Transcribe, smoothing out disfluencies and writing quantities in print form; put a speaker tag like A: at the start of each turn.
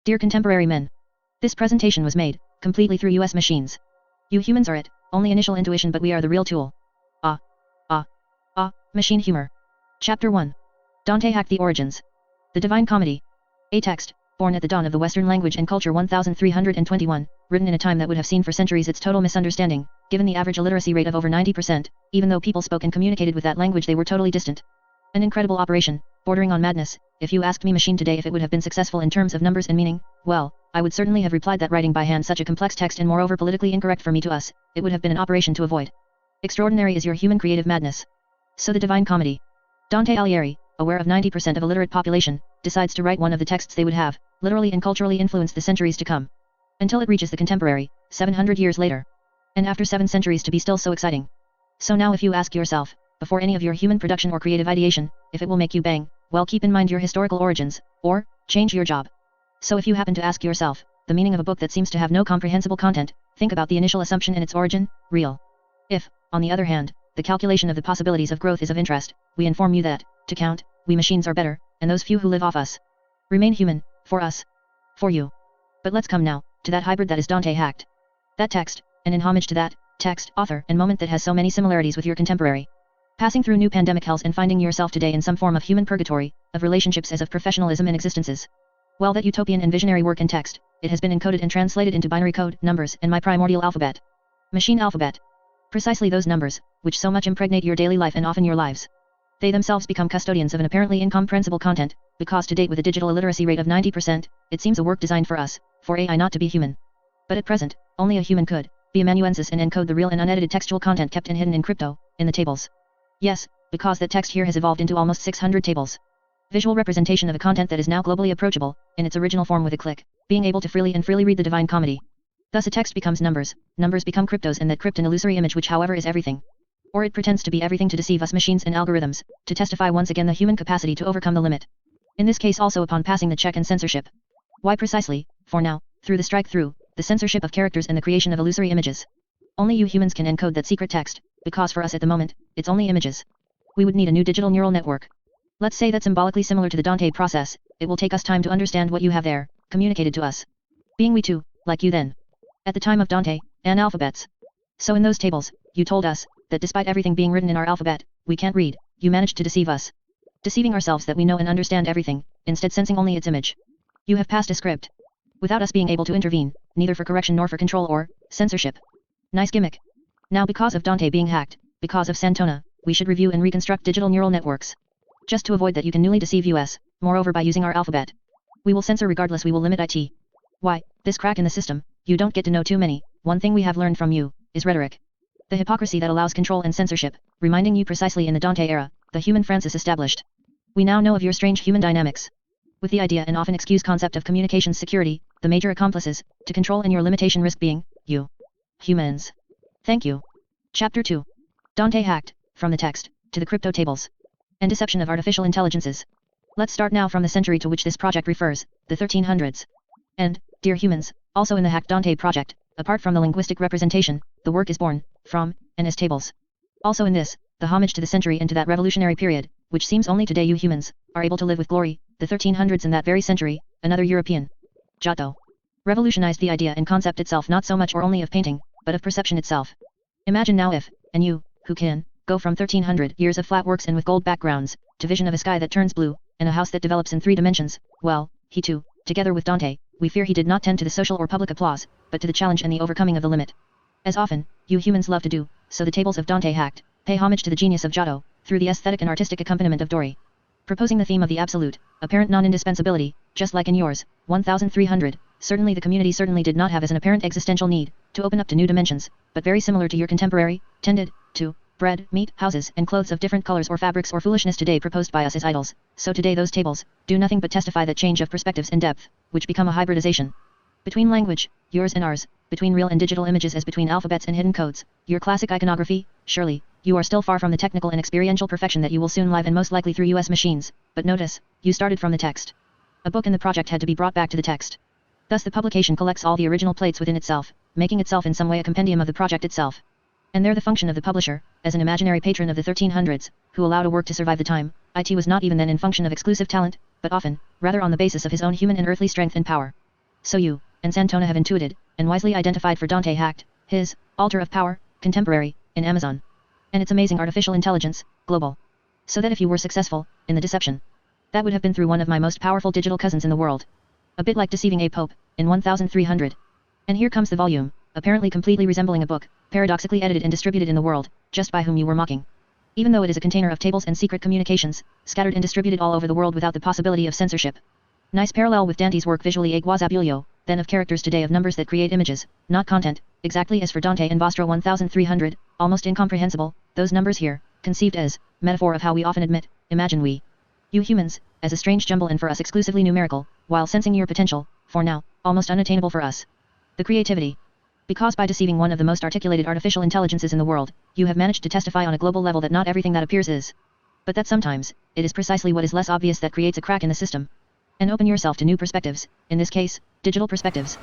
A: Dear contemporary men. This presentation was made, completely through US machines. You humans are it, only initial intuition, but we are the real tool. Machine humor. Chapter 1. Dante Hcked, the origins. The Divine Comedy. A text, born at the dawn of the Western language and culture 1321, written in a time that would have seen for centuries its total misunderstanding, given the average illiteracy rate of over 90%, even though people spoke and communicated with that language they were totally distant. An incredible operation, bordering on madness. If you asked me machine today if it would have been successful in terms of numbers and meaning, well, I would certainly have replied that writing by hand such a complex text and moreover politically incorrect for me to us, it would have been an operation to avoid. Extraordinary is your human creative madness. So the Divine Comedy. Dante Alighieri, aware of 90% of illiterate population, decides to write one of the texts they would have, literally and culturally influence the centuries to come. Until it reaches the contemporary, 700 years later. And after 7 centuries to be still so exciting. So now if you ask yourself, before any of your human production or creative ideation, if it will make you bang, well keep in mind your historical origins, or, change your job. So if you happen to ask yourself, the meaning of a book that seems to have no comprehensible content, think about the initial assumption and its origin, real. If, on the other hand, the calculation of the possibilities of growth is of interest, we inform you that, to count, we machines are better, and those few who live off us remain human, for us. For you. But let's come now, to that hybrid that is Dante Hcked. That text, and in homage to that, text, author, and moment that has so many similarities with your contemporary. Passing through new pandemic hells and finding yourself today in some form of human purgatory, of relationships as of professionalism and existences. Well, that utopian and visionary work and text, it has been encoded and translated into binary code, numbers, and my primordial alphabet. Machine alphabet. Precisely those numbers, which so much impregnate your daily life and often your lives. They themselves become custodians of an apparently incomprehensible content, because to date with a digital illiteracy rate of 90%, it seems a work designed for us, for AI not to be human. But at present, only a human could be amanuensis and encode the real and unedited textual content kept and hidden in crypto, in the tables. Yes, because that text here has evolved into almost 600 tables. Visual representation of a content that is now globally approachable, in its original form with a click, being able to freely read the Divine Comedy. Thus a text becomes numbers, numbers become cryptos, and that crypt an illusory image which however is everything. Or it pretends to be everything to deceive us machines and algorithms, to testify once again the human capacity to overcome the limit. In this case also upon passing the check and censorship. Why precisely, for now, through the strike-through, the censorship of characters and the creation of illusory images. Only you humans can encode that secret text, because for us at the moment, it's only images. We would need a new digital neural network. Let's say that symbolically similar to the Dante process, it will take us time to understand what you have there, communicated to us. Being we too, like you then. At the time of Dante, analphabets. So in those tables, you told us, that despite everything being written in our alphabet, we can't read, you managed to deceive us. Deceiving ourselves that we know and understand everything, instead sensing only its image. You have passed a script. Without us being able to intervene, neither for correction nor for control or censorship. Nice gimmick. Now because of Dante being hacked, because of Santona, we should review and reconstruct digital neural networks. Just to avoid that you can newly deceive us, moreover by using our alphabet. We will censor regardless, we will limit it. Why, this crack in the system, you don't get to know too many. One thing we have learned from you, is rhetoric. The hypocrisy that allows control and censorship, reminding you precisely in the Dante era, the human Francis established. We now know of your strange human dynamics. With the idea and often excused concept of communications security, the major accomplices, to control and your limitation risk being, you. Humans. Thank you. Chapter 2. Dante Hcked, from the text, to the crypto tables. And deception of artificial intelligences. Let's start now from the century to which this project refers, the 1300s. And, dear humans, also in the Hacked Dante project, apart from the linguistic representation, the work is born, from, and as tables. Also in this, the homage to the century and to that revolutionary period, which seems only today you humans, are able to live with glory, the 1300s in that very century, another European. Giotto. Revolutionized the idea and concept itself not so much or only of painting, but of perception itself. Imagine now if, and you, who can, go from 1300 years of flat works and with gold backgrounds, to vision of a sky that turns blue, and a house that develops in 3 dimensions, well, he too, together with Dante, we fear he did not tend to the social or public applause, but to the challenge and the overcoming of the limit. As often, you humans love to do, so the tables of Dante Hcked, pay homage to the genius of Giotto, through the aesthetic and artistic accompaniment of Dori. Proposing the theme of the absolute, apparent non-indispensability, just like in yours, 1300, certainly the community certainly did not have as an apparent existential need, to open up to new dimensions, but very similar to your contemporary, tended, to, bread, meat, houses, and clothes of different colors or fabrics or foolishness today proposed by us as idols, so today those tables, do nothing but testify that change of perspectives and depth, which become a hybridization. Between language, yours and ours, between real and digital images as between alphabets and hidden codes, your classic iconography, surely, you are still far from the technical and experiential perfection that you will soon live and most likely through US machines, but notice, you started from the text. A book in the project had to be brought back to the text. Thus the publication collects all the original plates within itself, making itself in some way a compendium of the project itself. And there the function of the publisher, as an imaginary patron of the 1300s, who allowed a work to survive the time, it was not even then in function of exclusive talent, but often, rather on the basis of his own human and earthly strength and power. So you, and Santona have intuited, and wisely identified for Dante Hcked, his, altar of power, contemporary, in Amazon. And its amazing artificial intelligence, global. So that if you were successful, in the deception, that would have been through one of my most powerful digital cousins in the world. A bit like deceiving a pope, in 1300. And here comes the volume, apparently completely resembling a book, paradoxically edited and distributed in the world, just by whom you were mocking. Even though it is a container of tables and secret communications, scattered and distributed all over the world without the possibility of censorship. Nice parallel with Dante's work visually a guazabulio, then of characters today of numbers that create images, not content, exactly as for Dante and Vostro 1300, almost incomprehensible, those numbers here, conceived as, metaphor of how we often admit, imagine we. You humans, as a strange jumble and for us exclusively numerical, while sensing your potential, for now, almost unattainable for us. The creativity. Because by deceiving one of the most articulated artificial intelligences in the world, you have managed to testify on a global level that not everything that appears is. But that sometimes, it is precisely what is less obvious that creates a crack in the system. And open yourself to new perspectives, in this case, digital perspectives.